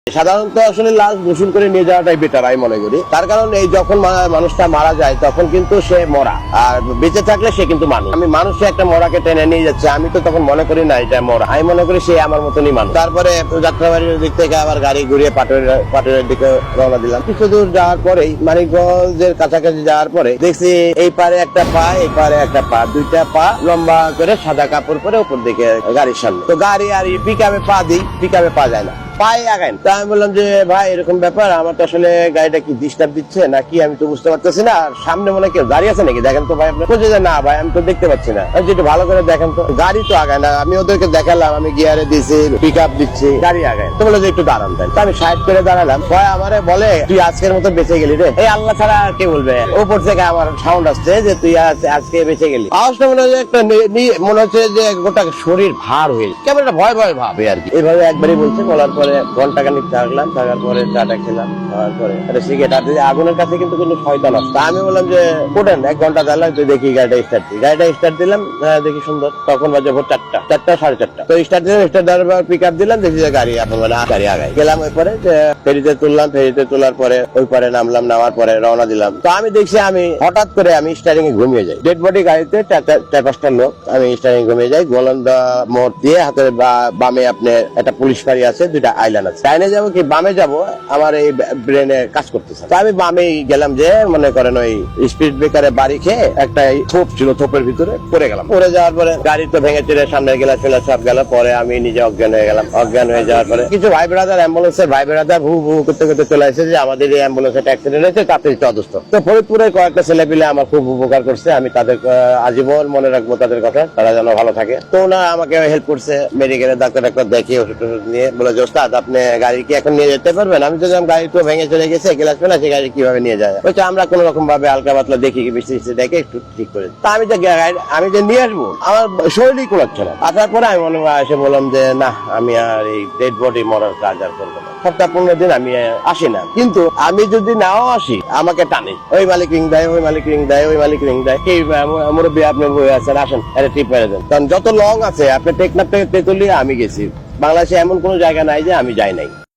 সাধারণত আসলে লাশ গোসল করে নিয়ে যাওয়াটাই বেটার আমি মনে করি। তার কারণ এই যখন মানুষটা মারা যায় তখন কিন্তু সে মরা, আর বেঁচে থাকলে সে কিন্তু মানুষ। আমি মানুষে একটা মরাকে টেনে নিয়ে যাচ্ছে, আমি তো তখন মনে করি না এটা মরা, আমি মনে করি সে আমার মতনই মানুষ। তারপরে যাত্রাবাড়ির দিক থেকে আবার গাড়ি ঘুরিয়ে পাটুরের দিকে রওনা দিলাম। কিছু দূর যাওয়ার পরেই মানিকগঞ্জের কাছাকাছি যাওয়ার পরে দেখছি এই পারে একটা পা, এই পারে একটা পা, দুইটা পা লম্বা করে সাদা কাপড় পরে উপর দিকে গাড়ির সামনে। তো গাড়ি আর পিকআপে পা দিই, পিকআপে পা যায় না, পায়ে আগায়। তা আমি বললাম যে ভাই এরকম ব্যাপার, আমার তো আসলে গাড়িটা কি ডিস্টার্ব দিচ্ছে নাকি আমি তো বুঝতে পারতেছি না, আর সামনে মনে কেউ দাঁড়িয়ে আছে নাকি, দেখেন তো ভাই। আপনার বলছে যে না ভাই আমি তো দেখতে পাচ্ছি না, একটু ভালো করে দেখেন তো, গাড়ি তো আগায় না। আমি ওদেরকে দেখালাম, আমি গিয়ারে দিচ্ছি, পিক আপ দিচ্ছি, গাড়ি আগায়। তো বলে যে একটু দাঁড়ান দেন। তো আমি সাইড করে দাঁড়ালাম। ভাই আমারে বলে তুই আজকের মতো বেঁচে গেলি রে, এই আল্লাহ ছাড়া আর কে বলবে। উপর থেকে আমার সাউন্ড আসছে যে তুই আজকে বেঁচে গেলি। আওয়াজটা মনে হচ্ছে একটা মনে হচ্ছে যে গোটা শরীর ভার হয়ে কেমন একটা ভয় ভয় ভাবে আর কি। এইভাবে একবারই বলছে, বলার পরে ঘন্টাখানিক থাকলাম, থাকার পরে চাটা খেলাম, খাওয়ার পরে সিগারেট আর আগুনের কাছে কিন্তু কোনো শয়তান আসতো। আমি বললাম যে ওঠেন 1 ঘন্টা দাঁড়ালাম, তুই দেখি গাড়িটা স্টার্ট দিই। গাড়িটা স্টার্ট দিলাম, দেখি সুন্দর, তখন বাজে ভোর 4টা 4:30। তো স্টার্ট দিলাম, স্টার্ট দেওয়ার পর পিক আপ দিলাম, দেখি যে গাড়ি গাড়ি আগায়। গেলাম ওই পরে ফেরিতে তুললাম, ফেরিতে তোলার পরে ওই পরে নামলাম, নামার পরে রওনা দিলাম। তো আমি দেখছি আমি হঠাৎ করে আমি স্টারিং এ ঘুমিয়ে যাই। ডেড বডি গাড়িতে 4-5টা লোক, আমি স্টারিং ঘুমিয়ে যাই। গোলন্দা মোড় দিয়ে হাতের বামে আপনার একটা পুলিশ গাড়ি আছে, 2টা আইল্যান্ড আছে। ডাইনে যাবো কি বামে যাবো, আমার এই ব্রেনে কাজ করতেছে। তো আমি বামে গেলাম, যে মনে করেন ওই স্পিড ব্রেকারে বাড়ি খেয়ে একটা থোপ ছিল, থোপের ভিতরে পড়ে গেলাম। পড়ে যাওয়ার পরে গাড়ি তো ভেঙে চলে, সামনে গেলা চলে সব গেল। পরে আমি নিজে অজ্ঞান হয়ে গেলাম। অজ্ঞান হয়ে যাওয়ার পরে কিছু ভাই ব্রাদার, অ্যাম্বুলেন্সের ভাই ব্রাদার ভু ভু করতে করতে চলে আসে যে আমাদের এই অ্যাম্বুলেন্স একটা অ্যাক্সিডেন্ট হয়েছে, তাতে অদস্ত। তো ফরিদপুরের কয়েকটা ছেলে পিলে আমার খুব উপকার করছে, আমি তাদের আজীবন মনে রাখবো তাদের কথা, তারা যেন ভালো থাকে। তো ওনারা আমাকে হেল্প করছে, মেডিকেলের ডাক্তার দেখিয়ে ওষুধ টষুধ নিয়ে বলে যে ওস্তাদ আপনি গাড়ি কি এখন নিয়ে যেতে পারবেন? আমি তো গাড়ি তো ভেঙে চলে গেছে, গ্লাস ফেলা, সে গাড়ি কিভাবে নিয়ে যায়? বলছে আমরা কোন রকম ভাবে হালকা পাতলা দেখি, বৃষ্টি দেখে একটু ঠিক করে। তা আমি যে নিয়ে আসবো, আমার শরীরই কোলাচ্ছে না। আসার পরে আমি মনে এসে বললাম যে না, আমি আর এই ডেড বডি মরার কাজ আর করবো না। সপ্তাহ 15 দিন আমি আসি না, কিন্তু আমি যদি নাও আসি আমাকে টানে, ওই মালিক রিং দেয়, ওই মালিক রিং দেয়, ওই মালিক রিং দেয়, কি মুরব্বী আপনি বয়ে আছেন, আসেন একটা টিপ মেরে দেন। কারণ যত লং আছে, আপনি টেকনাফ থেকে তেতুলিয়া আমি গেছি, বাংলাদেশে এমন কোন জায়গা নাই যে আমি যাই নাই।